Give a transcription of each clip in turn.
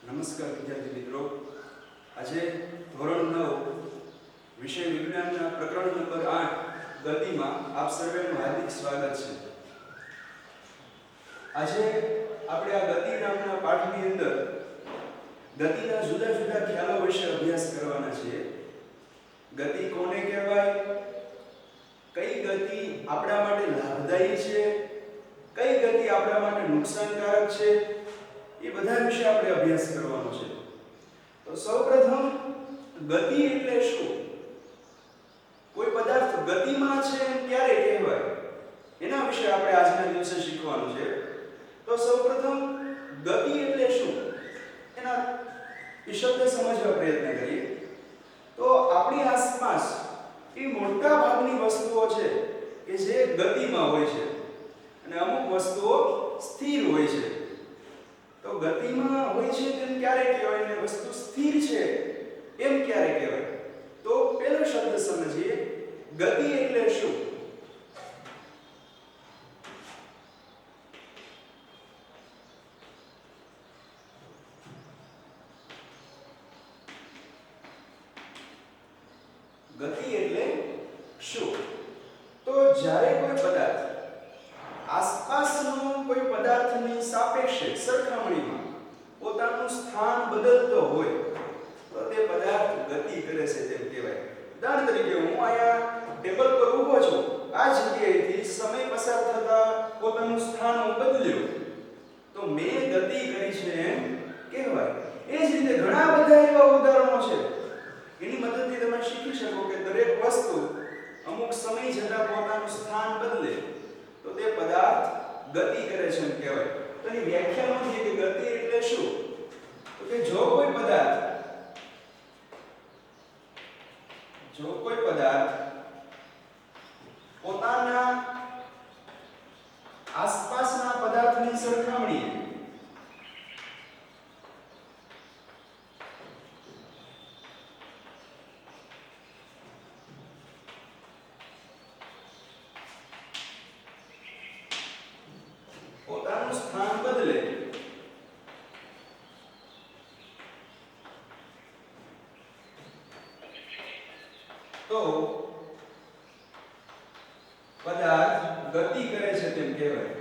નમસ્કાર વિદ્યાર્થી મિત્રો, આજે ધોરણ 9 વિષય વિજ્ઞાનના પ્રકરણ નંબર 8 ગતિમાં આપ સર્વેનું હાર્દિક સ્વાગત છે। આજે આપણે આ ગતિ નામના પાઠની અંદર ગતિના જુદા જુદા ખ્યાલો વિશે અભ્યાસ કરવાના છીએ। ગતિ કોને કહેવાય, કઈ ગતિ આપણા માટે લાભદાયી છે, કઈ ગતિ આપણા માટે નુકસાનકારક છે, એ બધા વિશે આપણે અભ્યાસ કરવાનો છે। તો સૌપ્રથમ ગતિ એટલે શું, કોઈ પદાર્થ ગતિમાં છે એમ ક્યારે કહેવાય, એના વિશે આપણે આજના દિવસે શીખવાનું છે। તો સૌપ્રથમ ગતિ એટલે શું એના એ શબ્દ સમજવા પ્રયત્ન કરીએ। તો આપણી આસપાસ એ મોટા ભાગની વસ્તુઓ છે કે જે ગતિમાં હોય છે અને અમુક વસ્તુઓ સ્થિર હોય છે। તો ગતિમાં હોય છે તેમ ક્યારે કહેવાય ને વસ્તુ સ્થિર છે એમ ક્યારે કહેવાય? તો પહેલો શબ્દ સમજીએ, ગતિ એટલે શું? ગતિ એટલે શું? તો જ્યારે કોઈ પદાર્થ આસપાસનો કોઈ પદાર્થની સાપેક્ષે સરખામણીમાં પોતાનું સ્થાન બદલતો હોય તો તે પદાર્થ ગતિ કરે છે તેમ કહેવાય। ઉદાહરણ તરીકે હું અહીંયા ટેબલ પર ઊભો છું, આ જગ્યાએથી સમય પસાર થતા પોતાનું સ્થાન બદલ્યું તો મેં ગતિ કરી છે એમ કહેવાય। એ જ રીતે ઘણા બધા એવા ઉદાહરણો છે, એની મદદથી તમે શીખી શકો કે દરેક વસ્તુ અમુક સમય જતાં પોતાનું સ્થાન બદલે તો તે પદાર્થ ગતિ કરે છે એમ કહેવાય। તો એની વ્યાખ્યા નથી કે ગતિ એટલે શું, તો કે જો કોઈ પદાર્થ પોતાના આસપાસના પદાર્થની સરખામણીએ પોતાનું સ્થાન બદલે તો પદાર્થ ગતિ કરે છે તેમ કહેવાય।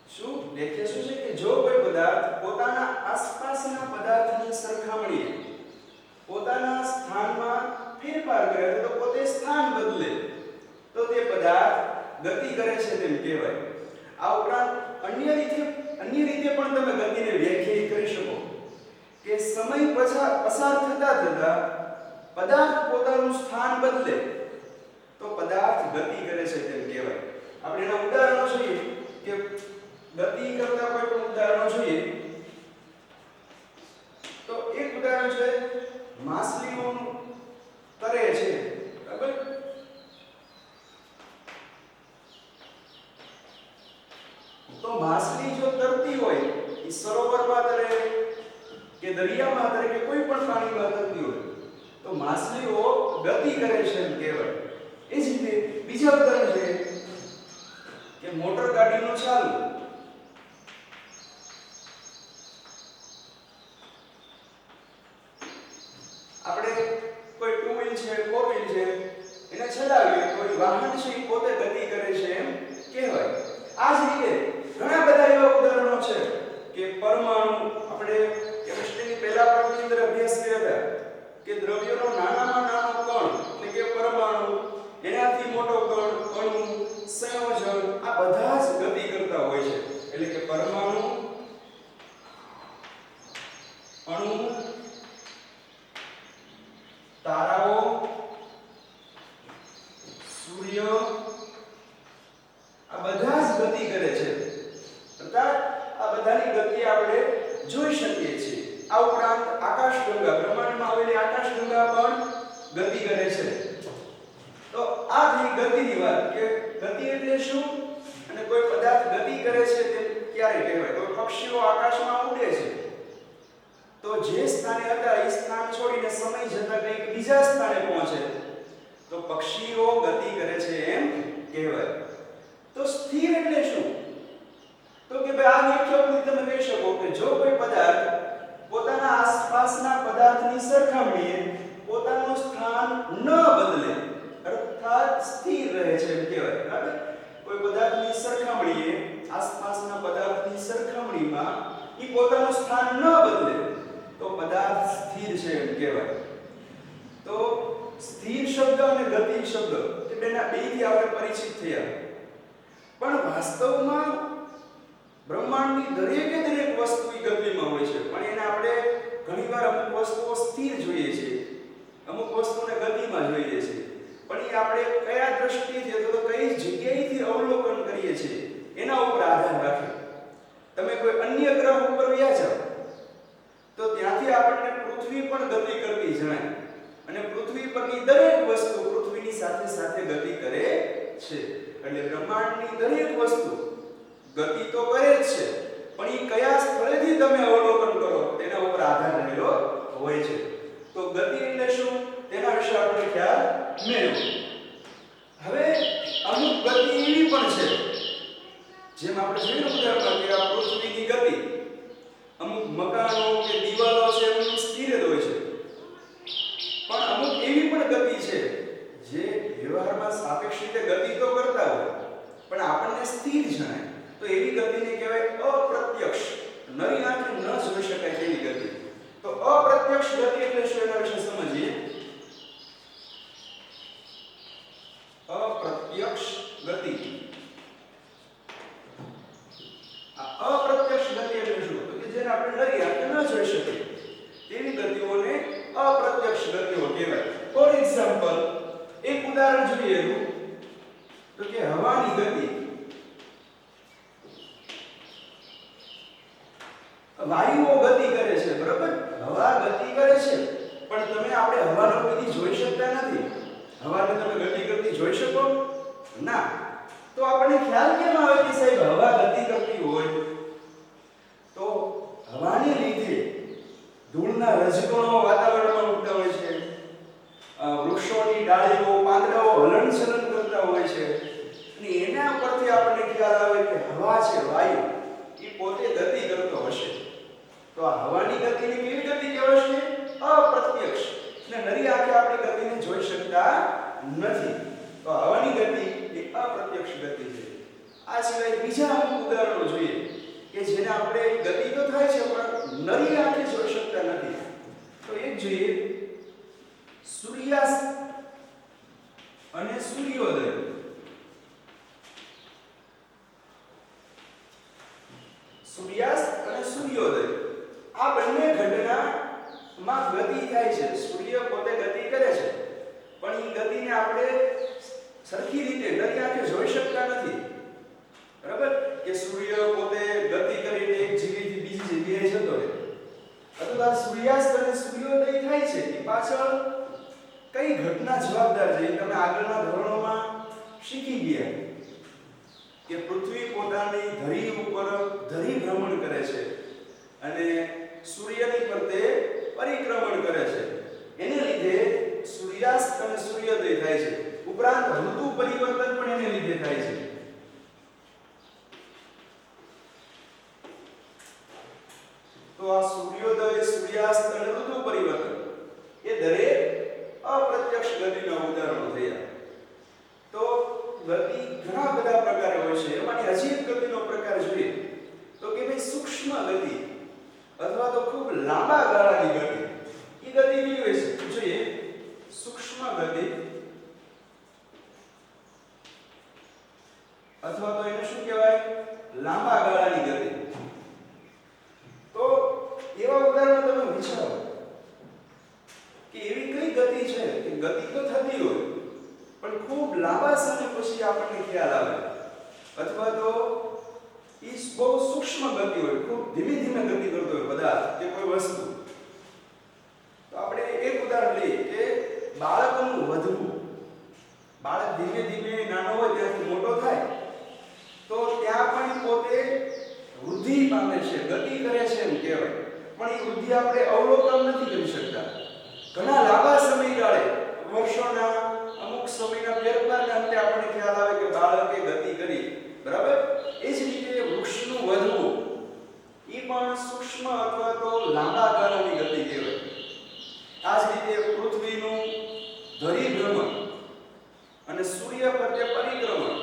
શું વ્યાખ્યા શું છે કે જો કોઈ પદાર્થ પોતાના આસપાસના પદાર્થની સરખામણીએ પોતાના સ્થાનમાં ફેરફાર કરે તો પોતે સ્થાન બદલે તો તે પદાર્થ ગતિ કરે છે તેમ કહેવાય। આ ઉપરાંત અન્ય રીતે પણ તમે ગતિને વ્યાખ્યાયિત કરી શકો કે સમય પસાર થતા પદાર્થ પોતાનું સ્થાન બદલે તો પદાર્થ ગતિ કરે છે તેમ કહેવાય। આપણે એના ઉદાહરણો જોઈએ કે ગતિ કરતા કોઈ પણ ઉદાહરણો જોઈએ તો એક ઉદાહરણ છે માછલીઓ તરે છે, બરાબર? તો માછલી જો તરતી હોય, એ સરોવરમાં તરે કે દરિયામાં તરે કે કોઈ પણ પાણીમાં તરતી હોય તો માછલીઓ ગતિ કરે છે એમ કહેવાય। એ જ રીતે બીજા ઉદાહરણ છે કે મોટર ગાડીનો ચાલુ, આપણે કોઈ ટુ વ્હીલ છે, ફોર વ્હીલ છે, એને ચલાવીએ તો એ વાહન છે એ પોતે ગતિ કરે છે એમ કહેવાય। આ જ રીતે ઘણા બધા એવા ઉદાહરણો છે કે પરમાણુ, આપણે કેમિસ્ટ્રીની પહેલા પાઠની અંદર અભ્યાસ કર્યા હતા કે દ્રવ્યનો નાનામાં નાનો કણ એટલે કે પરમાણુ, એનાથી મોટો કણ, અણુ, સંયોજન, આ બધા જ ગતિ કરતા હોય છે। એટલે કે પરમાણુ, અણુ, તારાઓ, સૂર્ય, આ બધા જ ગતિ કરે છે, અર્થાત આ બધાની ગતિ આપણે જોઈ શકીએ છીએ। આ ઉપરાંત આકાશગંગા, બ્રહ્માંડમાં આવેલી આકાશગંગા પણ ગતિ કરે છે। તો આ થઈ ગતિની વાત કે ગતિ એટલે શું અને કોઈ પદાર્થ ગતિ કરે છે તે ક્યારે કહેવાય। તો પક્ષીઓ આકાશમાં ઉડે છે તો જે સ્થાને હતા એ સ્થાન છોડીને સમય જતાં કંઈક બીજા સ્થાને પહોંચે તો પક્ષીઓ ગતિ કરે છે એમ કહેવાય. તો સ્થિર એટલે શું? તો કે ભાઈ આ વ્યાખ્યાથી તમે કહી શકો કે જો કોઈ પદાર્થ પોતાના આસપાસના પદાર્થની સરખામણીએ પોતાનું સ્થાન ન બદલે અર્થાત સ્થિર રહે છે એમ કહેવાય. બરાબર? કોઈ પદાર્થની સરખામણીએ આસપાસના પદાર્થની સરખામણીમાં ઈ પોતાનું સ્થાન ન બદલે તો પદાર્થ સ્થિર છે એમ કહેવાય. તો સ્થિર શબ્દ અને ગતિ શબ્દ એ બેથી આપણે પરિચિત થયા. પણ વાસ્તવમાં બ્રહ્માંડની દરેક વસ્તુ ઈ ગતિમાં હોય છે, પણ એને આપણે ઘણીવાર અમુક વસ્તુઓ સ્થિર જોઈએ છે, અમુક વસ્તુને ગતિમાં જોઈએ છે. પણ એ આપણે કયા દ્રષ્ટિથી અથવા કઈ જગ્યાએથી અવલોકન કરીએ છીએ એના ઉપર આધાર રાખે. તમે કોઈ અન્ય ગ્રહ ઉપર વ્યા જાઓ તો ત્યાંથી આપણને પૃથ્વી પણ ગતિ કરતી જણાય અને પૃથ્વી પરની દરેક વસ્તુ પૃથ્વીની સાથે સાથે ગતિ કરે છે. એટલે બ્રહ્માંડની દરેક વસ્તુ ગતિ તો કરે જ છે, પણ એ કયા સ્થળેથી તમે અવલોકન કરો તેના ઉપર આધાર રહેલો હોય છે. તો ગતિ એટલે શું તેના વિશે આપણે ખ્યાલ મેળવો. હવે અમુક ગતિ એવી પણ છે જેમ આપણે જોયું ઉદાહરણમાં કે આ પૃથ્વીની ગતિ અમુક મકાનો કે દિવાલો છે એમ સ્થિર જ હોય છે, પણ અમુક એવી પણ ગતિ છે જે વ્યવહારમાં સાપેક્ષ રીતે ગતિ તો કરતા હોય પણ આપણને સ્થિર જણાય. તો એવી ગતિને કહેવાય અપ્રત્યક્ષ, નરી આંખે ન જોઈ શકાય તેવી ગતિ. તો અપ્રત્યક્ષ ગતિ એટલે શું એના વિશે સમજીએ. અપ્રત્યક્ષ ગતિ, આ અપ્રત્યક્ષ ગતિ એટલે શું? તો કે જેને આપણે નરી આંખે ન જોઈ શકીએ તેવી ગતિઓને અપ્રત્યક્ષ ગતિઓ કહેવાય. ફોર એક્ઝામ્પલ એક ઉદાહરણ જોઈએ તો કે હવાની ગતિ. વાયુઓ ગતિ કરે છે, બરાબર? હવા ગતિ કરે છે, પણ તમે આપણે હવાનો ગતિ જોઈ શકતા નથી. હવાને તમે ગતિ કરતી જોઈ શકો ના. તો આપણને ખ્યાલ કેમ આવે કે સાહેબ હવા ગતિ કરતી હોય? તો હવાને લીધે ધૂળના રજકણો વાતાવરણમાં ઉડતા હોય છે, વૃક્ષોની ડાળીઓ પાંદડાઓ હલનચલન કરતા હોય છે, અને એના પરથી આપણને ખ્યાલ આવે કે હવા છે, વાયુ એ પોતે ગતિ કરતો હશે. તો આ હવાની ગતિને કેવી ગતિ કહેવાશે? અપ્રત્યક્ષ. ને નરી આંખે આપણે ગતિને જોઈ શકતા નથી. તો હવાની ગતિ એ અપ્રત્યક્ષ ગતિ છે. આ સિવાય બીજા અમુક ઉદાહરણો જોઈએ કે જેને આપણે ગતિ તો થાય છે પણ નરી આંખે જોઈ શકતા નથી. તો એક જોઈએ સૂર્યાસ્ત અને સૂર્યોદય. સૂર્યાસ્ત અને સૂર્યોદય આ બંને ઘટનામાં ગતિ થાય છે. સૂર્ય પોતે ગતિ કરે છે પણ એ ગતિને આપણે સરખી રીતે નરી આંખે જોઈ શકતા નથી. બરાબર? કે સૂર્ય પોતે ગતિ કરીને એક જગ્યાએથી બીજી જગ્યાએ જતો રહે, અથવા સૂર્યાસ્ત અને સૂર્યોદય થાય છે એ પાછળ કઈ ઘટના જવાબદાર છે એ તમે આગળના ધોરણોમાં શીખી ગયા કે પૃથ્વી પોતાની ધરી ઉપર ધરી ભ્રમણ કરે છે અને સૂર્યની ફરતે પરિક્રમણ કરે છે. એને લીધે સૂર્યાસ્ત અને સૂર્યોદય થાય છે. ઉપરાંત ઋતુ પરિવર્તન પણ એને લીધે થાય છે. તો આ સૂર્યોદય, સૂર્યાસ્ત અને ઋતુ પરિવર્તન એ દરેક અપ્રત્યક્ષ ગતિના ઉદાહરણો થયા. તો ગતિ ઘણા બધા પ્રકારે હોય છે. એમાંની હજી એક ગતિનો પ્રકાર જોઈએ તો કે ભાઈ સૂક્ષ્મ ગતિ અથવા તો ખૂબ લાંબા ગાળાની ગતિ. એ ગતિ કેવી હોય છે જોઈએ. સૂક્ષ્મ ગતિ અથવા તો એને શું કહેવાય? લાંબા ગાળાની ગતિ. તો એવા ઉદાહરણો તમે વિચારો કે એવી કઈ ગતિ છે કે ગતિ તો થતી હોય પણ ખૂબ લાંબા સમય પછી આપણને ખ્યાલ આવે, અથવા તો એ બહુ સૂક્ષ્મ ગતિ હોય, ખૂબ ધીમે ધીમે ગતિ કરતો હોય પદાર્થ કે કોઈ વસ્તુ. તો આપણે એક ઉદાહરણ લઈએ કે બાળકનું વધવું. બાળક ધીમે ધીમે નાનો હોય ત્યાંથી મોટો થાય તો ત્યાં પણ પોતે વૃદ્ધિ પામે છે, ગતિ કરે છે એમ કહેવાય. પણ એ વૃદ્ધિ આપણે અવલોકન નથી કરી શકતા. ઘણા લાંબા સમયગાળે પૃથ્વીનું ધરીભ્રમણ અને સૂર્ય પ્રત્યે પરિક્રમણ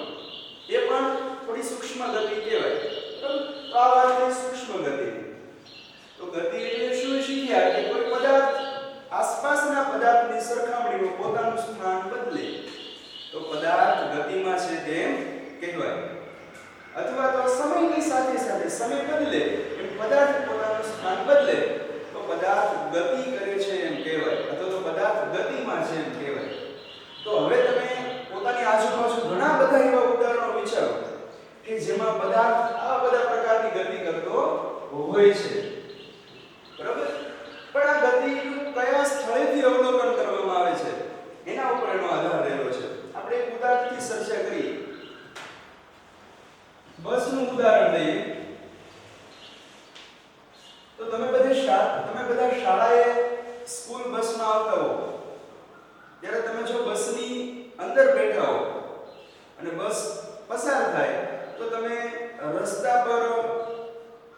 એ પણ થોડી સૂક્ષ્મ ગતિ કહેવાય. બરાબર? તો આ વાત છે સૂક્ષ્મ ગતિ. તો ગતિ એટલે શું શીખ્યા કે કોઈ પદાર્થ આસપાસના પદાર્થની સરખામણીમાં પોતાનું સ્થાન બદલે તો પદાર્થ ગતિમાં છે તેમ કહેવાય. અથવા તો સમયની સાથે સાથે સમય બદલે એમ પદાર્થ પોતાનું સ્થાન બદલે તો પદાર્થ ગતિ કરે છે એમ કહેવાય, અથવા તો પદાર્થ ગતિમાં છે એમ કહેવાય. તો હવે તમે પોતાની આજુબાજુ ઘણા બધા એવા ઉદાહરણો વિચારો કે જેમાં પદાર્થ આવા બધા પ્રકારની ગતિ કરતો હોય છે. બરાબર? પણ આ ગતિનું કયા સ્થળેથી અવલોકન કરવામાં આવે છે એના ઉપર એનો આધાર રહેલો છે. આપણે એક ઉદાહરણથી ચર્ચા કરીએ. બસનું ઉદાહરણ લઈએ તો તમે બધા શાળાએ સ્કૂલ બસમાં આવતા હો ત્યારે તમે જો બસની અંદર બેઠા હો અને બસ પસાર થાય તો તમે રસ્તા પર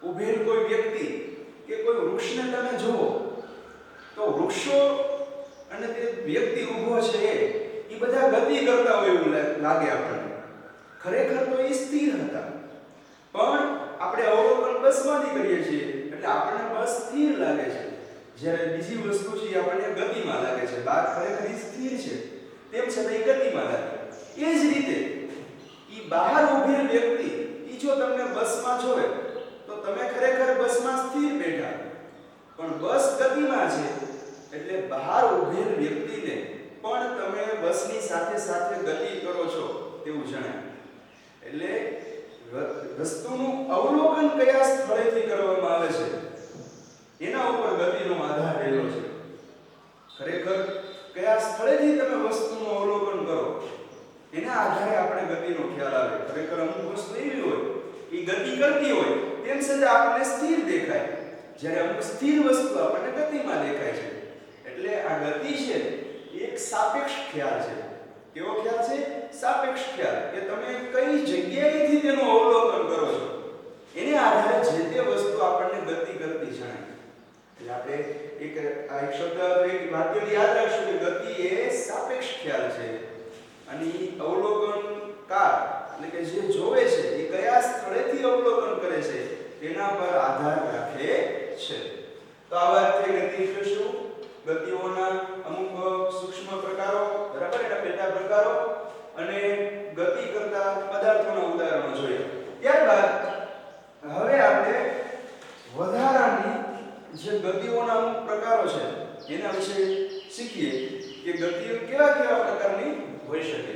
ઊભેલ કોઈ વ્યક્તિ કે કોઈ વૃક્ષને તમે જુઓ તો વૃક્ષો અને તે વ્યક્તિ ઊભો છે એ બધા ગતિ કરતા હોય એવું લાગે આપણને. ખરેખર તો એ સ્થિર હતા, પણ આપણે અવલોકન બસમાંથી કરીએ છીએ એટલે આપણને બસ સ્થિર લાગે છે, જ્યારે બીજી વસ્તુ છે આપણને ગતિમાં લાગે છે. બહાર ખરેખર એ સ્થિર છે તેમ છતાં એ ગતિમાં લાગે. એ જ રીતે એ બહાર ઊભેલ વ્યક્તિ એ જો તમને બસમાં જોવે તો તમે ખરેખર બસમાં સ્થિર બેઠા, પણ બસ ગતિમાં છે એટલે બહાર ઊભેલ વ્યક્તિને પણ તમે બસની સાથે સાથે ગતિ કરો છો તેવું જણાય. એટલે વસ્તુનું અવલોકન કયા સ્થળેથી કરવામાં આવે છે એના ઉપર ગતિનો આધાર રહેલો છે. ખરેખર કયા સ્થળેથી તમે વસ્તુનું અવલોકન કરો એના આધારે આપણે ગતિનો ખ્યાલ આવે. ખરેખર અમુક વસ્તુ એવી હોય એ ગતિ કરતી હોય તેમ છતાં આપણને સ્થિર દેખાય, જ્યારે અમુક સ્થિર વસ્તુ આપણને ગતિમાં દેખાય છે. એટલે આ ગતિ છે એક સાપેક્ષ ખ્યાલ છે. કેવો ખ્યાલ છે? સાપેક્ષ ખ્યાલ. કે તમે કઈ જગ્યાએથી તેનું અવલોકન કરો છો એને આધારે જે તે વસ્તુ આપણને ગતિ કરતી જણાય. એટલે આપણે એક શબ્દ એક વાક્ય યાદ રાખશું કે ગતિ એ સાપેક્ષ ખ્યાલ છે અને અવલોકનકાર એટલે કે જે જોવે છે એ કયા સ્થળેથી અવલોકન કરે છે તેના પર આધાર રાખે છે. તો આ વાત થઈ ગતિ એટલે શું? ગતિઓના અમુક સૂક્ષ્મ પ્રકારો, બરાબર, એના પેટા પ્રકારો અને ગતિ કરતા પદાર્થોના ઉદાહરણો જોયા. ત્યારબાદ હવે આપણે વધારાની જે ગતિઓના અમુક પ્રકારો છે એના વિશે શીખીએ કે ગતિઓ કેવા કેવા પ્રકારની હોઈ શકે.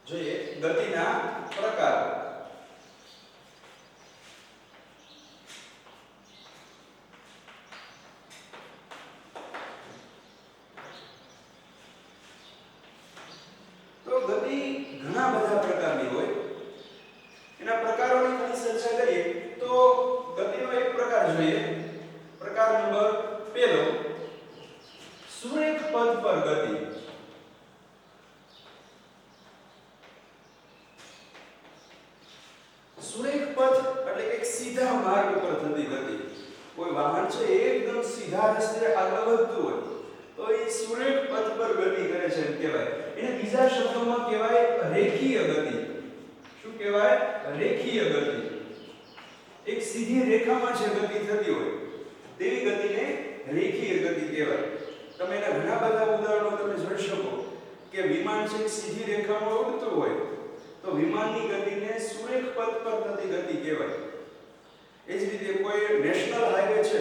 જોઈએ ગતિના પ્રકારો. તો ગતિ ઘણા બધા પ્રકારની હોય. એના પ્રકારોની ખાલી ચર્ચા કરીએ તો ગતિનો એક પ્રકાર જોઈએ. પ્રકાર નંબર 1, સુરેખ પથ પર ગતિ. સુરેખ પથ એટલે કે સીધા માર્ગ પર થતી ગતિ. કોઈ વાહન છે એકદમ સીધા રસ્તે આગળ વધતું હોય તો એ સુરેખ પથ પર ગતિ કરે છે એમ કહેવાય. એને બીજા શબ્દોમાં કહેવાય રેખીય ગતિ. શું કહેવાય? રેખીય ગતિ. એક સીધી રેખામાં જે ગતિ થતી હોય તેવી ગતિને રેખીય ગતિ કહેવાય. તમે એના ઘણા બધા ઉદાહરણો તમે જોઈ શકો કે વિમાન છે સીધી રેખામાં ઉડતું હોય તો વિમાનની ગતિને સુરેખ પથ પર થતી ગતિ કહેવાય. એ જ રીતે કોઈ નેશનલ હાઈવે છે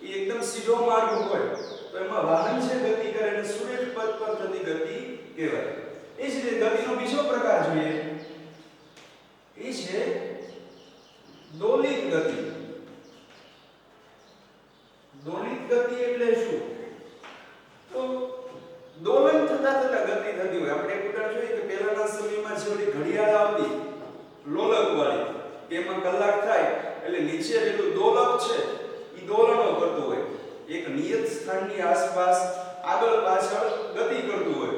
એ એકદમ સીધો માર્ગ હોય તો એમાં વાહન છે ગતિ કરે અને સુરેખ પથ પર થતી ગતિ કહેવાય. એ જ રીતે ગતિનો બીજો પ્રકાર જોઈએ એ છે દોલિત ગતિ. દોલિત ગતિ એટલે શું? તો દોલન થતા થતા ગતિ થતી હોય. આપણે એક ઉદાહરણ જોઈએ કે પહેલાના સમયમાં જે ઓલી ઘડિયાળ આવતી લોલક વાળી, કે એમાં કલાક થાય એટલે નીચે જેટલું દોલક છે એ દોલનો કરતું હોય, એક નિયત સ્થાનની આસપાસ આગળ પાછળ ગતિ કરતું હોય.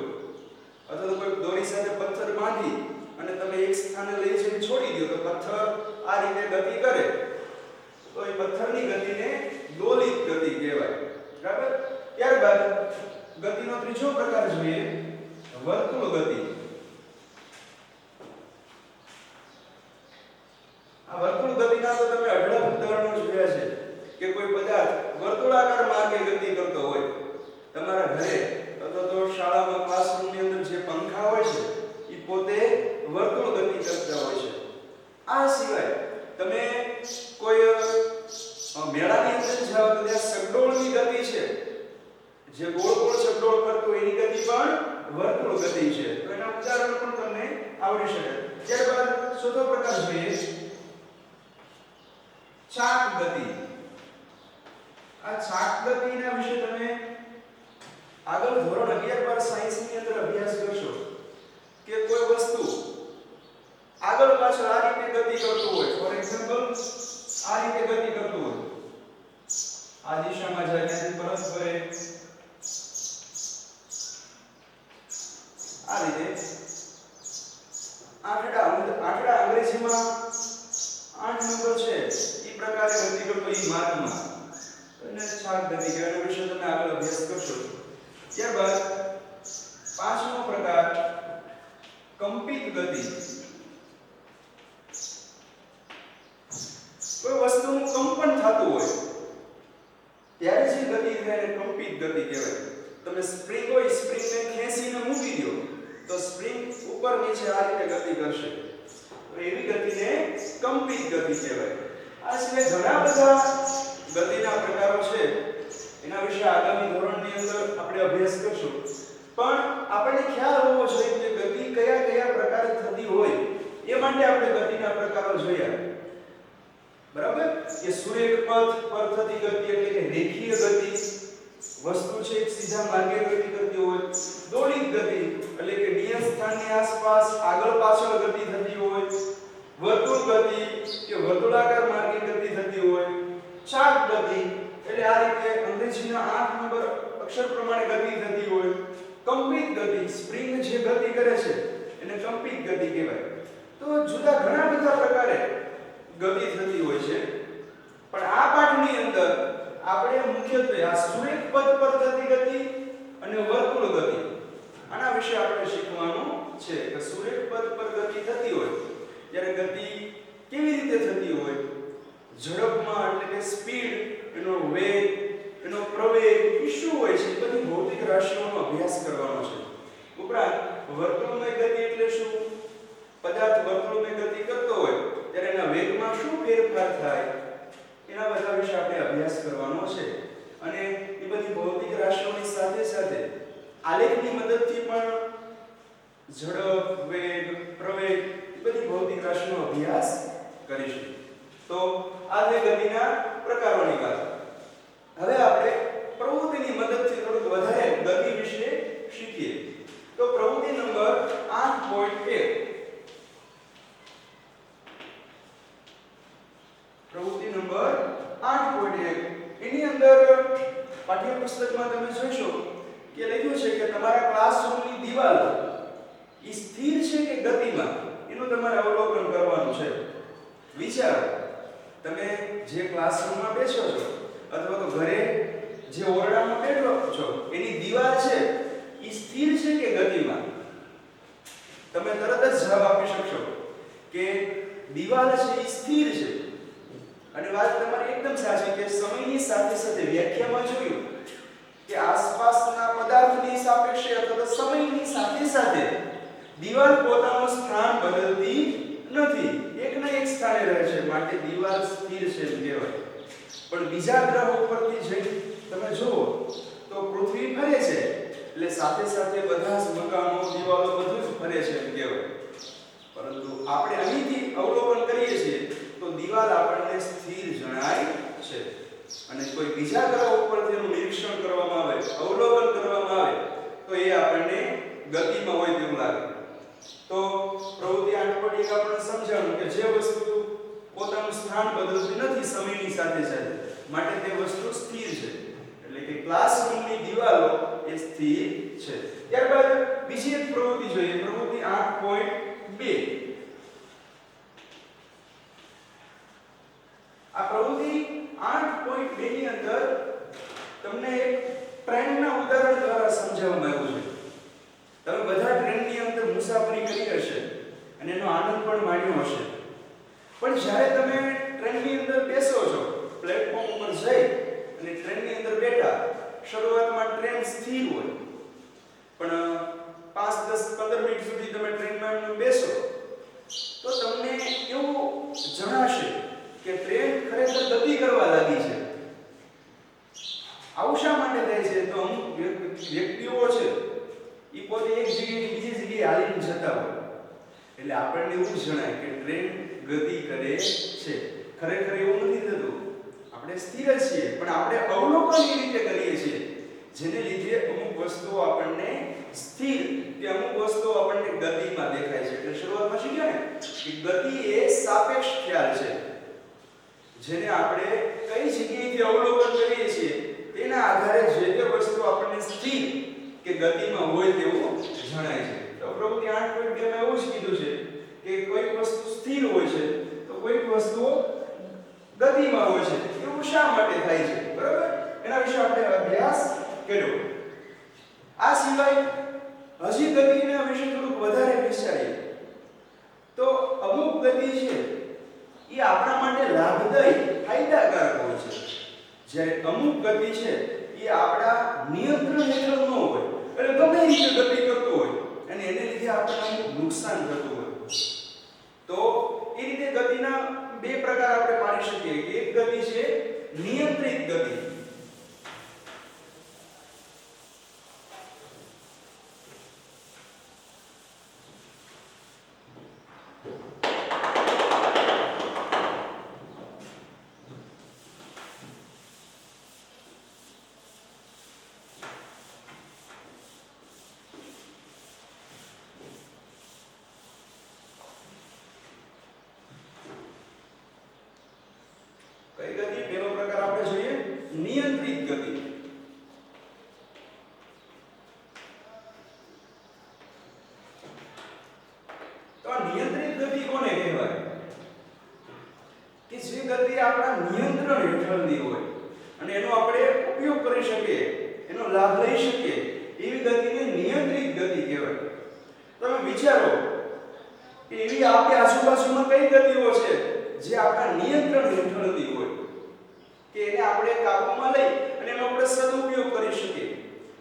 અથવા તો કોઈ દોરી સાથે પથ્થર બાંધી અને તમે એક સ્થાને લઈ જઈને છોડી દો તો પથ્થર આ રીતે ગતિ કરે, તો એ પથ્થરની ગતિને દોલિત ગતિ કહેવાય. બરાબર? ત્યારબાદ ગતિનો ત્રીજો પ્રકાર જોઈએ, વર્તુળ ગતિ. આ વર્તુળ ગતિના તો તમે અઢળક ઉદાહરણો જોયા છે કે કોઈ પદાર્થ વર્તુળાકાર માર્ગે ગતિ કરતો હોય. તમારા ઘરે અથવા તો શાળામાં ક્લાસરૂમની અંદર જે પંખા હોય છે એ પોતે વર્તુળ ગતિ કરતા હોય છે. આ સિવાય તમે કોઈ મેળાની અંદર જાઓ તો ત્યાં ચકડોળની ગતિ છે, જે ગોળ ગોળ ચકડોળ કરતો એની ગતિ પણ વર્તુળ ગતિ છે. તો એના ઉદાહરણ પણ તમને આવડી શકે. ત્યારબાદ ચોથો પ્રકાર જોઈએ, ચાક ગતિ. આ ચાક ગતિના વિશે તમે આગળ ધોરણ 11-12 સાયન્સ ની અંદર અભ્યાસ કરશો કે કોઈ વસ્તુ આગળ પાછળ આ રીતે ગતિ કરતું હોય. ફોર એક્ઝામ્પલ આ રીતે ગતિ કરતું હોય, આ દિશામાં જાય ત્યાંથી પરત ફરે, આ રીતે આંકડા અંગ્રેજીમાં 8 નંબર છે એ પ્રકારે ગતિ કરતો એ માર્ગમાં અને ચાક ગતિ કહેવાય. વિશે તમે આગળ અભ્યાસ કરશો. ત્યારબાદ પાંચમો પ્રકાર કંપિત ગતિ. કોઈ વસ્તુનું કંપન થતું હોય ત્યારે જે ગતિ થાય એને કંપિત ગતિ કહેવાય. તમે સ્પ્રિંગ હોય, સ્પ્રિંગને ખેંચીને મૂકી દો તો સ્પ્રિંગ ઉપર નીચે આ રીતે ગતિ કરશે, તો એવી ગતિને કંપિત ગતિ કહેવાય. આ સિવાય ઘણા બધા ગતિના પ્રકારો છે, એના વિશે આગામી ધોરણની અંદર આપણે અભ્યાસ કરશું. પણ આપણને ખ્યાલ હોવો જોઈએ કે ગતિ કયા કયા પ્રકારે થતી હોય એ માટે આપણે ગતિના પ્રકારો જોયા. બરાબર? કે સુરેખ પથ પર થતી ગતિ એટલે કે રેખીય ગતિ, વસ્તુ છે એક સીધા માર્ગે ગતિ કરતી હોય. દોલિત ગતિ એટલે કે નિયત સ્થાનની આસપાસ આગળ પાછળ ગતિ થતી હોય. વર્તુળ ગતિ કે વર્તુળાકાર માર્ગે ગતિ થતી હોય. ચાક ગતિ એટલે આ રીતે અંગ્રેજીના 8 નંબર અક્ષર પ્રમાણે ગતિ થતી હોય. કંપિત ગતિ, સ્પ્રિંગ જે ગતિ કરે છે એને કંપિત ગતિ કહેવાય. તો જુદા ઘણા બધા પ્રકારે ગતિ થતી હોય છે. પણ આ પાઠની અંદર આપણે મુખ્યત્વે આ સુરેખ પથ પર થતી ગતિ અને વર્તુળ ગતિ આના વિશે આપણે શીખવાનું છે. કે સુરેખ પથ પર ગતિ થતી હોય ત્યારે ગતિ કેવી રીતે થતી હોય, ઝડપમાં એટલે કે સ્પીડ, એનો વેગ, એનો પ્રવેગ શું હોય છે, બધી ભૌતિક રાશિઓનો અભ્યાસ કરવાનો છે. ઉપરાંત વર્તુળમય ગતિ એટલે શું, પદાર્થ વર્તુળમય ગતિ કરતો હોય ત્યારે એના વેગમાં શું ફેરફાર થાય એના બધા વિશે આપણે અભ્યાસ કરવાનો છે. અને એ બધી ભૌતિક રાશિઓની સાથે સાથે આલેખની મદદથી પણ ઝડપ, વેગ, પ્રવેગ એ બધી ભૌતિક રાશિઓનો અભ્યાસ કરીશું. તો આ જે ગતિના પ્રકારોની વાત. હવે આપણે પ્રવૃત્તિની મદદથી થોડુંક વધારે ગતિ વિશે શીખીએ. તો પ્રવૃત્તિ નંબર 8.1. પ્રવૃત્તિ નંબર 8.1 એની અંદર પાઠ્યપુસ્તકમાં તમે જોશો કે લખ્યું છે કે તમારા ક્લાસરૂમની દિવાલ ઈ સ્થિર છે કે ગતિમાં એનું તમારે અવલોકન કરવાનું છે. વિચારો, તમે જે ક્લાસરૂમમાં બેસો છો અથવા તો ઘરે જે ઓરડામાં બેઠો છો એની દિવાલ છે ઈ સ્થિર છે કે ગતિમાં? તમે તરત જ જવાબ આપી શકશો કે દિવાલ છે ઈ સ્થિર છે. અને વાત તમારી એકદમ સાચી કે સમયની સાથે સાથે વ્યાખ્યામાં જોયું કે આસપાસના પદાર્થની સાપેક્ષે અથવા સમયની સાથે સાથે દીવાલ પોતાનું સ્થાન બદલતી નથી, એકના એક સ્થાને રહે છે, માટે દીવાલ સ્થિર છે કહેવાય. પણ બીજા ગ્રહ ઉપરથી જઈ તમે જુઓ તો પૃથ્વી ફરે છે એટલે સાથે સાથે બધા જ મકાનો, દીવાલો બધું જ ફરે છે કહેવાય. પરંતુ આપણે અહીંથી અવલોકન કરીએ છીએ તો દીવાલ આપણને સ્થિર જણાય છે અને કોઈ બીજા ગ્રહ ઉપર તેનું નિરીક્ષણ કરવામાં આવે, અવલોકન કરવામાં આવે તો એ આપણને ગતિમાં હોય તેવું લાગે. તો પ્રવૃત્તિ 8.1 આપણને સમજાવ્યું કે જે વસ્તુ પોતાનું સ્થાન બદલતી નથી સમયની સાથે સાથે, માટે તે વસ્તુ સ્થિર છે. એટલે કે ક્લાસરૂમની દિવાલો એ સ્થિર છે. ત્યારબાદ બીજી એક પ્રવૃત્તિ જોઈએ, પ્રવૃત્તિ 8.2. આ પ્રવૃત્તિ 8.2 ની અંદર તમને એક ટ્રેનના ઉદાહરણ દ્વારા સમજાવવામાં આવ્યું છે. તમે બધા ટ્રેનની અંદર મુસાફરી કરી હશે અને એનો આનંદ પણ માણ્યો હશે, પણ જ્યારે તમે ટ્રેનની અંદર બેસો છો, પ્લેટફોર્મ ઉપર જઈ અને ટ્રેનની અંદર બેઠા, શરૂઆતમાં ટ્રેન સ્થિર હોય, પણ 5, 10, 15 મિનિટ સુધી તમે ટ્રેનમાં બેસો તો તમને એવું જણાશે કે ટ્રેન ખરેખર ગતિ કરવા લાગી છે. આવું શા માટે થાય છે? તો અમુક વ્યક્તિઓ છે એ પોતે એક જગ્યાએથી બીજી જગ્યાએ હાલીને જતા હોય એટલે આપણને એવું જણાય કે ટ્રેન ગતિ કરે છે. ખરેખર એવું નથી થતું, આપણે સ્થિર છીએ, પણ આપણે અવલોકન એ રીતે કરીએ છીએ જેને લીધે અમુક વસ્તુઓ આપણને સ્થિર કે અમુક વસ્તુઓ આપણને ગતિમાં દેખાય છે. એટલે શરૂઆતમાં શીખ્યા ને કે ગતિ એ સાપેક્ષ ખ્યાલ છે, જેને આપણે કઈ જગ્યાએથી અવલોકન કરીએ છીએ તેના આધારે જે તે વસ્તુ આપણને સ્થિર કે ગતિમાં હોય તેવું જણાય છે. તો પ્રવૃત્તિ 8.2 માં એવું જ કીધું છે કે કોઈક વસ્તુ સ્થિર હોય છે તો કોઈક વસ્તુઓ ગતિમાં હોય છે. એવું શા માટે થાય છે? બરાબર, એના વિશે આપણે અભ્યાસ કર્યો. આ સિવાય હજી ગતિના વિશે થોડુંક વધારે વિચારીએ તો અમુક ગતિ છે એ આપણા માટે લાભદાયી, ફાયદાકારક હોય છે, જ્યારે અમુક ગતિ છે એ આપણા નિયંત્રણ હેઠળ ન હોય, એટલે ગમે રીતે ગતિ કરતો હોય અને એને લીધે આપણને અમુક નુકસાન થતું હોય. તો એ રીતે ગતિના બે પ્રકાર આપણે પાડી શકીએ. એક ગતિ છે નિયંત્રિત ગતિ. કઈ ગતિ? પહેલો પ્રકાર આપણે જોઈએ નિયંત્રિત ગતિ. તો આ નિયંત્રિત ગતિ કોને કહેવાય? કે જે ગતિ આપણા નિયંત્રણ હેઠળની હોય અને એનો આપણે ઉપયોગ કરી શકીએ, એનો લાભ લઈ શકીએ, એવી ગતિને નિયંત્રિત ગતિ કહેવાય. તમે વિચારો કે એવી આપણી આજુબાજુમાં કઈ ગતિઓ છે જે આપણા નિયંત્રણ હેઠળની હોય કે એને આપણે કાબૂમાં લઈ અને એનો આપણે સદુપયોગ કરી શકીએ.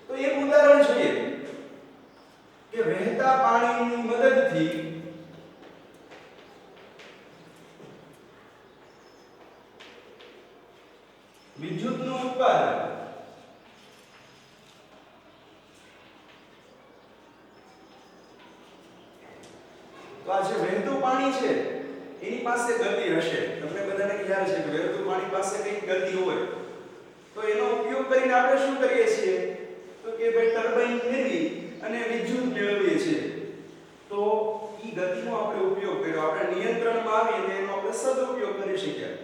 તો એક ઉદાહરણ જોઈએ કે વહેતા પાણીની મદદથી વિદ્યુતનું ઉત્પાદન. તો આ જે વહેતું પાણી છે એની પાસે ગતિ હશે. તમને બધાને ખ્યાલ છે કે વહેતું પાણી પાસે કઈ ગતિ હોય તો એનો ઉપયોગ કરીને આપણે શું કરીએ છીએ તો કે ભાઈ ટર્બાઇન ફેરવી અને વિદ્યુત મેળવીએ છીએ. તો ઈ ગતિનો આપણે ઉપયોગ કર્યો, આપણે નિયંત્રણમાં આવી અને એનો આપણે સદુપયોગ કરી શક્યા.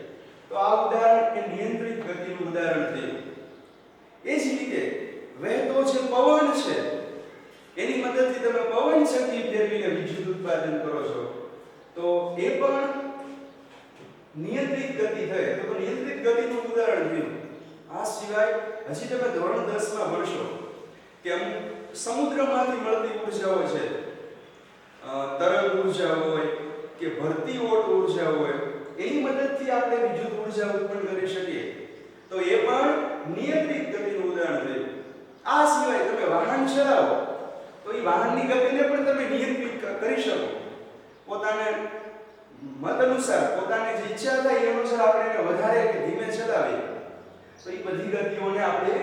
તો આ ઉદાહરણ એ નિયંત્રિત ગતિનું ઉદાહરણ થયું. એ જ રીતે વહેતો જે પવન છે એની મદદથી તમે પવન શક્તિ ફેરવીને વિદ્યુત ઉત્પાદન કરો છો તો એ પણ નિયંત્રિત ગતિ થાય. તો નિયંત્રિત ગતિનું ઉદાહરણ થયું. આ સિવાય હજી તમે ધોરણ 10 માં ભણશો કે અમુક સમુદ્રમાંથી મળતી ઉર્જાઓ છે, તરંગ ઉર્જા હોય કે ભરતી ઓટ ઉર્જા હોય, એની મદદથી આપણે વિદ્યુત ઉર્જા ઉત્પન્ન કરી શકીએ. તો એ પણ નિયંત્રિત ગતિનું ઉદાહરણ થયું. આ સિવાય તમે વાહન ચલાવો તો એ વાહનની ગતિને પણ તમે નિયંત્રિત કરી શકો. પોતાને મત અનુસાર, પોતાને જે ઈચ્છા થાય એ અનુસાર આપણે એને વધારે કે ધીમે ચલાવીએ તો એ બધી ગતિઓને આપણે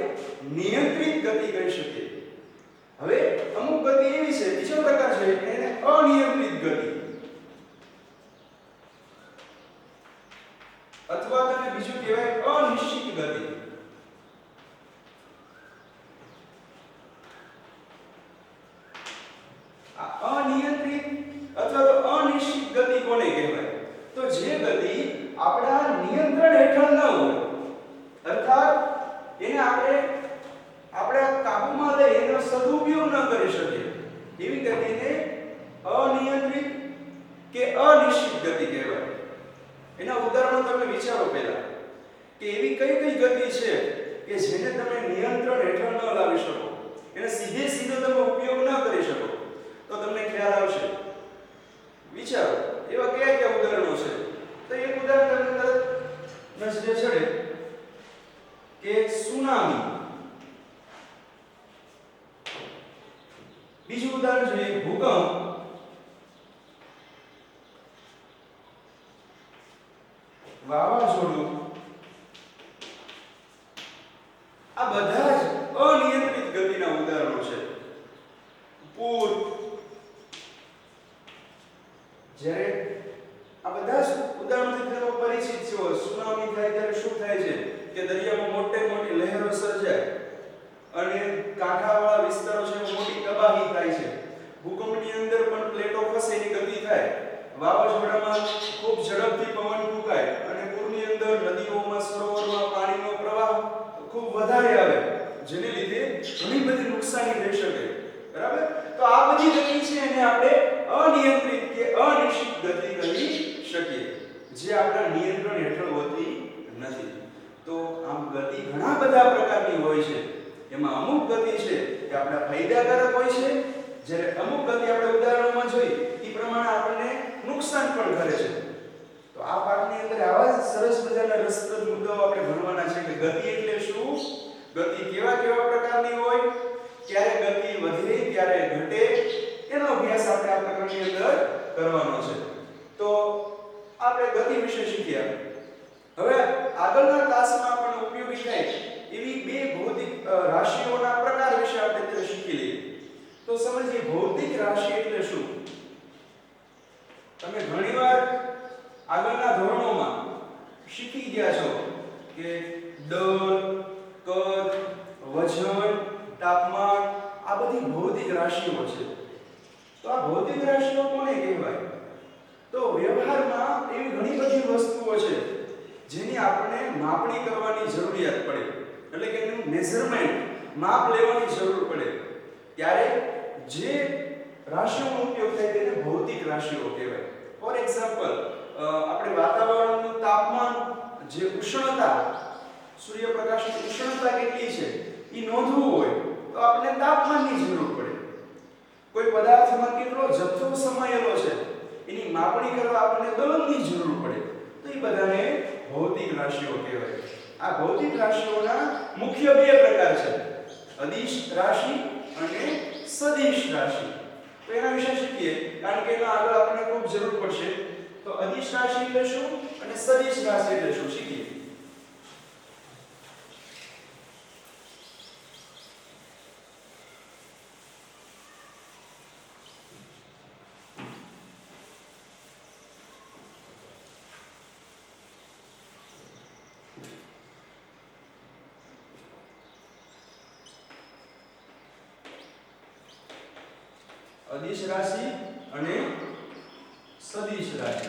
નિયંત્રિત ગતિ કહી શકીએ. હવે અમુક ગતિ એવી છે, બીજો પ્રકાર છે એને અનિયંત્રિત ગતિ. અથવા તેને બીજું કહેવાય અનિશ્ચિત ગતિ. આ અનિયંત્રિત અથવા તો અનિશ્ચિત ગતિ કોને કહેવાય? તો જે ગતિ આપણા નિયંત્રણ હેઠળ ન હોય, અર્થાત એને આપણે કાબૂમાં લઈ એનો સદુપયોગ ન કરી શકીએ, એવી ગતિને અનિયંત્રિત કે અનિશ્ચિત ગતિ કહેવાય. એના ઉદાહરણો તમે વિચારો પહેલા કે એવી કઈ કઈ ગતિ છે કે જેને તમે નિયંત્રણ હેઠળ ન લાવી શકો, એને સીધો તમે ઉપયોગ ન કરી શકો, તો તમને ખ્યાલ આવશે. વિચારો એવા કયા કયા ઉદાહરણો છે. તો એક ઉદાહરણ તમને તરત નજરે ચડે કે સુનામી. બીજું ઉદાહરણ જોઈએ ભૂકંપ. વાવાઝોડું. આ બધા જ અનિયંત્રિત ગતિના ઉદાહરણો છે. પૂર. જ્યારે આ બધા જ ઉદાહરણોથી તમે પરિચિત છો. સુનામી થાય ત્યારે શું થાય છે કે દરિયામાં મોટી લહેરો સર્જાય અને કાંઠાવાળા વિસ્તારો છે મોટી તબાહી થાય છે. ભૂકંપની અંદર પણ પ્લેટો ખસે એની ગતિ થાય. વાવાઝોડામાં ખૂબ ઝડપથી પવન ફૂંકાય અને પૂરની અંદર નદીઓમાં સરોવરમાં પાણીનો પ્રવાહ ખૂબ વધારે આવે, જેને લીધે ઘણી બધી નુકસાની થઈ શકે. બરાબર? તો આ બધી ગતિ છે એને આપણે અનિયંત્રિત કે અનિશ્ચિત ગતિ કહી શકીએ, જે આપણા નિયંત્રણ હેઠળ હોતી નથી. તો આમ ગતિ ઘણા બધા પ્રકારની હોય છે. એમાં અમુક ગતિ છે કે આપણા ફાયદાકારક હોય છે, જ્યારે અમુક ગતિ આપણે ઉદાહરણોમાં જોઈ એ પ્રમાણે આપણને નુકસાન પણ કરે છે. તો આ પાઠની અંદર આવા જ સરસ મજાના રસપ્રદ મુદ્દાઓ આપણે ભણવાના છે કે ગતિ એટલે શું, ગતિ કેવા કેવા પ્રકારની હોય, ક્યારે ગતિ વધે ક્યારે ઘટે, એનો અભ્યાસ આપણે આ પ્રકરણની અંદર કરવાનો છે. તો આપણે ગતિ વિશે શીખ્યા. હવે આગળના ક્લાસમાં આપણને ઉપયોગી થાય એવી બે ભૌતિક રાશિઓના પ્રકાર વિશે આપણે તે શીખી લઈએ. તો સમજીએ ભૌતિક રાશિ એટલે શું. તમે ઘણીવાર આગળના ધોરણોમાં શીખી ગયા છો કે દળ, કદ, વજન, તાપમાન આ બધી ભૌતિક રાશિઓ છે. તો આ ભૌતિક રાશિઓ કોને કહેવાય? તો વ્યવહારમાં એવી ઘણી બધી વસ્તુઓ છે જેની આપણે માપણી કરવાની જરૂરિયાત પડે, એટલે કે એનું મેઝરમેન્ટ માપ લેવાની જરૂર પડે, ત્યારે જે રાશિઓનો ઉપયોગ થાય તેને ભૌતિક રાશિઓ કહેવાય. ફોર એક્ઝામ્પલ, આપણે વાતાવરણનું તાપમાન, જે ઉષ્ણતા, સૂર્યપ્રકાશની ઉષ્ણતા કેટલી છે એ નોંધવું હોય તો આપણે તાપમાનની જરૂર પડે. કોઈ પદાર્થમાં કેટલો જથ્થો સમાયેલો છે એની માપણી કરવા આપણને દળની જરૂર પડે. તો એ બધાને ભૌતિક રાશિઓ કહેવાય. આ ભૌતિક રાશિઓના મુખ્ય બે પ્રકાર છે, અદિશ રાશિ અને સદિશ રાશિ. તો એના વિશે શીખીએ, કારણ કે એના આગળ આપણને ખૂબ જરૂર પડશે. તો અદિશ રાશિ એટલે શું અને સદિશ રાશિ એટલે શું શીખીએ. અદિશ રાશિ અને સદિશ રાશિ.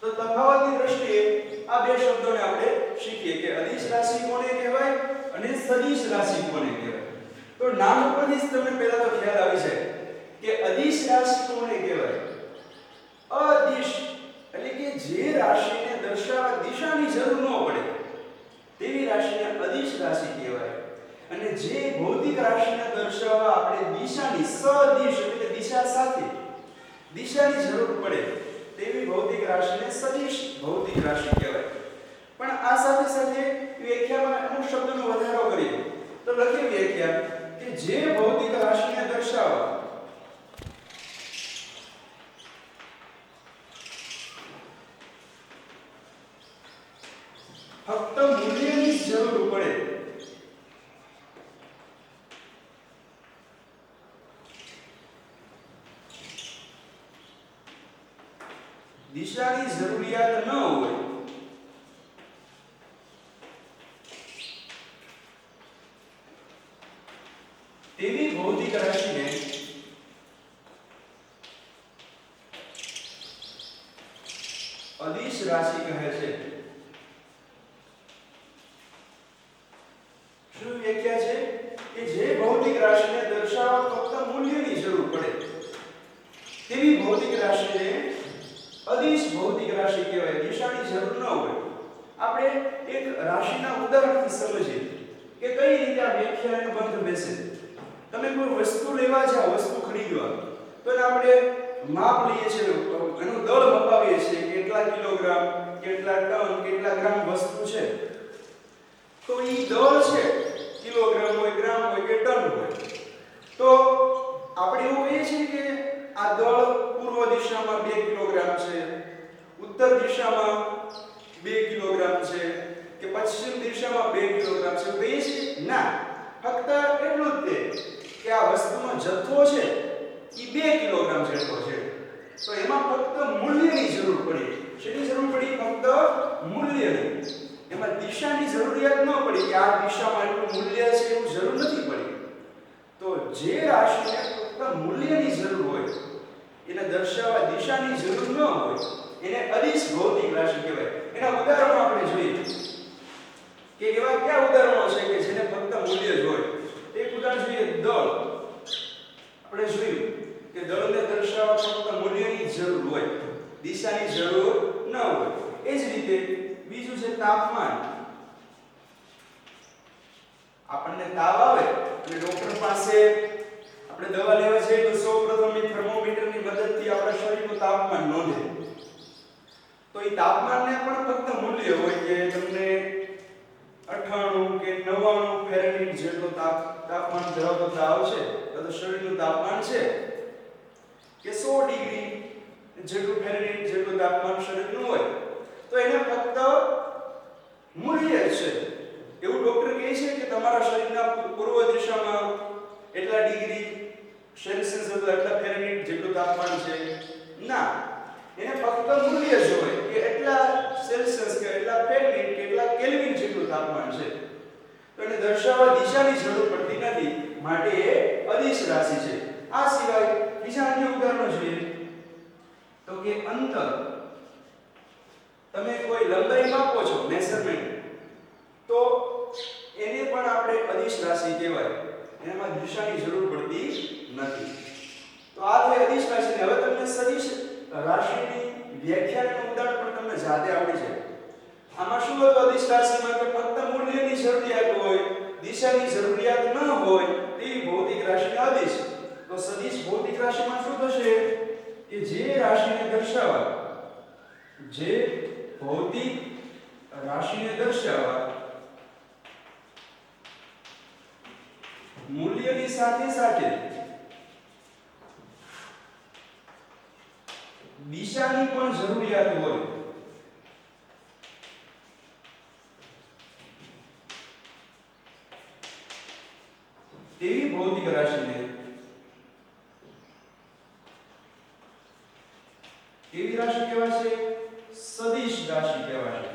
તો તફાવતની દ્રષ્ટિએ આ બે શબ્દોને આપણે શીખીએ કે અદિશ રાશિ કોને કહેવાય અને સદિશ રાશિ કોને કહેવાય. તો નામ ઉપરથી જ તમને પહેલા તો ખ્યાલ આવી જાય કે અદિશ રાશિ કોને કહેવાય. અદિશ એટલે કે જે રાશિને દર્શાવવા દિશાની જરૂર ન પડે તેવી રાશિને અદિશ રાશિ કહેવાય, અને જે ભૌતિક રાશિને દર્શાવવા આપણે દિશાની સદિશ એટલે કે દિશા સાથે દિશાની જરૂર પડે તેવી ભૌતિક રાશિને સદિશ ભૌતિક રાશિ કહેવાય. પણ આ સાથે સાથે વ્યાખ્યામાં અમુક શબ્દનો વધારો કરીએ તો લખીએ વ્યાખ્યા કે જે ભૌતિક રાશિને દર્શાવવા ફક્ત મૂલ્યની જરૂર પડે દિશાની જરૂરિયાત ન હોય તેવી ભૌતિક રાશિને અદિશ રાશિ કહે છે. શું વ્યાખ્યા છે કે જે ભૌતિક રાશિને દર્શાવવા ફક્ત મૂલ્યની જરૂર પડે તેવી ભૌતિક રાશિને અદિશ ભૌતિક રાશિ કહેવાય. દિશાની જરૂર ન હોય. આપણે એક રાશિના ઉદાહરણથી સમજીએ કે કઈ રીતે આ વ્યાખ્યાને બંધ બેસે. તમે કોઈ વસ્તુ લેવા જાઓ, વસ્તુ ખરીદવા, તો આપણે માપ લઈએ છીએ, એનું દળ મપાવીએ છીએ, કેટલા કિલોગ્રામ, કેટલા ટન, કેટલા ગ્રામ વસ્તુ છે. તો એ દળ છે, કિલોગ્રામ હોય, ગ્રામ હોય કે ટન હોય. તો આપણે એવું કહીએ છીએ કે આ દળ પૂર્વ દિશામાં 2 કિલોગ્રામ છે, ઉત્તર દિશામાં 2 કિલોગ્રામ છે કે પશ્ચિમ દિશામાં 2 કિલોગ્રામ છે. કહીએ છીએ ના, ફક્ત એટલું જ તે કે આ વસ્તુનો જથ્થો છે એ 2 કિલોગ્રામ જેટલો છે. તો એમાં ફક્ત મૂલ્યની જરૂર પડી. શેની જરૂર પડી? ફક્ત મૂલ્યની. એમાં દિશાની જરૂરિયાત ન પડી કે આ દિશામાં એટલું મૂલ્ય છે એવું જરૂર નથી પડી. તો જે રાશિને ફક્ત મૂલ્યની જરૂર હોય, એને દર્શાવવા દિશાની જરૂર ન હોય, એને અદિશ ભૌતિક રાશિ કહેવાય. એના ઉદાહરણો આપણે જોઈએ કે એવા કયા ઉદાહરણો છે કે જેને ફક્ત મૂલ્ય જ હોય. એક ઉદાહરણ જોઈએ, દળ. આપણે જોયું કે દળને દર્શાવવા ફક્ત મૂલ્યની જરૂર હોય, દિશાની જરૂર ન હોય. એ જ રીતે બીજું છે તાપમાન. આપણને તાવ આવે એટલે ડોક્ટર પાસે આપણે દવા લેવા જઈએ તો સૌપ્રથમ એ થર્મોમીટરની મદદથી આપણા શરીરનું તાપમાન નોંધે. તો એ તાપમાનને પણ ફક્ત મૂલ્ય હોય કે તમને 98 કે 99 ફેરનહીટ જેટલો તાપમાન ધરાવતો તાવ છે, તો શરીરનું તાપમાન છે કે 100 ડિગ્રી જેટલું ફેરનહીટ જેટલું તાપમાન શરીરનું હોય, તો એને ફક્ત મૂલ્ય છે. એવું ડોક્ટર કહે છે કે તમારા શરીરના પૂર્વ દિશામાં એટલા ડિગ્રી સેલ્સિયસ અથવા એટલા ફેરનહીટ જેટલું તાપમાન છે. ના, એને ફક્ત મૂલ્ય જ હોય કે એટલા સેલ્સિયસ કે એટલા ફેરનહીટ કે એટલા કેલ્વિન જેટલું તાપમાન છે. તો એને દર્શાવવા દિશાની જરૂર પડતી નથી, માટે એ અદિશ રાશિ છે. આ સિવાય બીજા અન્ય ઉદાહરણો જોઈએ તો કે અંતર. તમે કોઈ લંબાઈ માપો છો, મેઝરમેન્ટ, તો એને પણ આપણે અદિશ રાશિ કહેવાય. એમાં દિશાની જરૂર પડતી નથી. તો આ થઈ અદિશ રાશિ. હવે તમને સદિશ રાશિની વ્યાખ્યાનું ઉદાહરણ પણ તમને જાતે આવડી જાય. આમાં શું હતું અદિશ રાશિમાં કે ફક્ત મૂલ્યની જરૂરિયાત હોય, દિશાની જરૂરિયાત ન હોય તેવી ભૌતિક રાશિને અદિશ. તો સદિશ ભૌતિક રાશિમાં શું થશે કે જે રાશિને દર્શાવવા, જે ભૌતિક રાશિને દર્શાવવા મૂલ્યની સાથે સાથે દિશાની પણ જરૂરિયાત હોય, તેવી ભૌતિક રાશિને કેવી રાશિ કહેવાશે? સદિશ રાશિ કહેવાશે.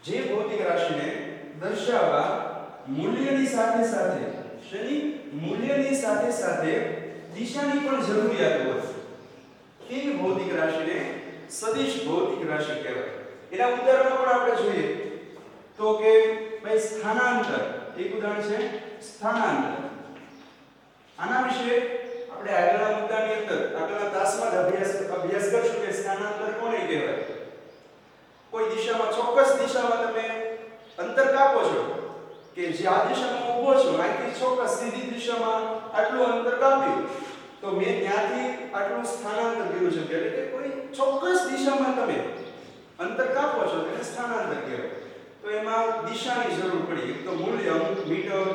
જે ભૌતિક રાશિને દર્શાવવા મૂલ્યની સાથે સાથે, શેની? મૂલ્યની સાથે સાથે દિશાની પણ જરૂરિયાત હોય, તેવી ભૌતિક રાશિને સદિશ ભૌતિક રાશિ કહેવાય. એના ઉદાહરણો પણ આપણે જોઈએ તો કે ભાઈ સ્થાનાંતર. એક ઉદાહરણ છે સ્થાનાંતર. આના વિશે આપણે આગળના મુદ્દાની અંદર, આગળના તાસમાં અભ્યાસ કરશું કે સ્થાનાંતર કોને કહેવાય. કોઈ દિશામાં, ચોક્કસ દિશામાં તમે અંતર કાપો છો કે જે આ દિશામાં ઊભો છો, અહીંથી ચોક્કસ સીધી દિશામાં આટલું અંતર કાપ્યું, તો મેં ત્યાંથી આટલું સ્થાનાંતર કર્યું છે. એટલે કે કોઈ ચોક્કસ દિશામાં તમે અંતર કાપો છો તેને સ્થાનાંતર કહેવાય. તો એમાં દિશાની જરૂર પડી. એક તો મૂલ્ય, અમુક મીટર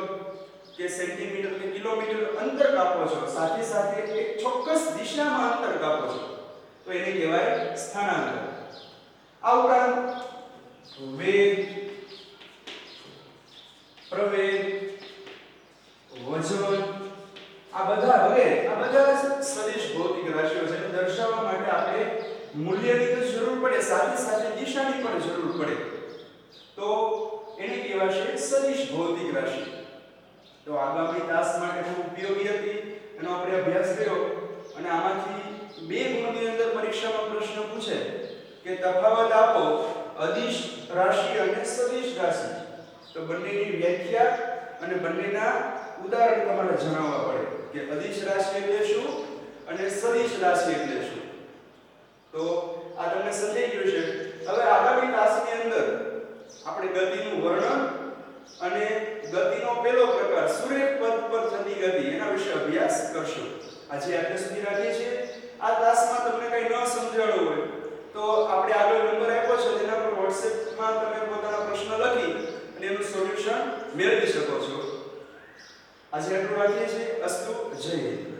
કે સેન્ટીમીટર કે કિલોમીટર અંતર કાપો છો, સાથે સાથે એક ચોક્કસ દિશામાં અંતર કાપો છો, તો એને કહેવાય સ્થાનાંતર. આ ઉપરાંત વેગ, પ્રવેગ, વજન, આ બધા વગેરે રાશિઓ છે એને દર્શાવવા માટે આપણે મૂલ્યની તો જરૂર પડે, સાથે સાથે દિશાની પણ જરૂર પડે, તો એને કહેવાશે સદિશ ભૌતિક રાશિ. તો આગામી તાસ માટે ખૂબ ઉપયોગી હતી, એનો આપણે અભ્યાસ કર્યો. અને આમાંથી 2 ગુણની અંદર પરીક્ષામાં પ્રશ્ન પૂછે કે તફાવત આપો અદિશ રાશિ અને સદિશ રાશિ. તો બંનેની વ્યાખ્યા અને બંનેના ઉદાહરણ તમારે જણાવવા પડે કે અદિશ રાશિ એટલે શું અને સદિશ રાશિ એટલે શું. તો આ તમને સમજાઈ ગયું છે. હવે આગામી તાસની અંદર આપણે ગતિનું વર્ણન અને ગતિનો પહેલો પ્રકાર સુરેખ પથ પર થતી ગતિ એના વિશે અભ્યાસ કરશું. આજે આપણે સુધી રાખીએ છીએ. આ તાસમાં તમને કંઈ ન સમજાણું હોય તો આપણે આગળ નંબર આપ્યો છે તેના પર WhatsApp માં તમે પોતાના પ્રશ્ન લખી અને એનું સોલ્યુશન મેળવી શકો છો. આજે આટલું રાખીએ છીએ. અસ્તુ, જય હિન્દ.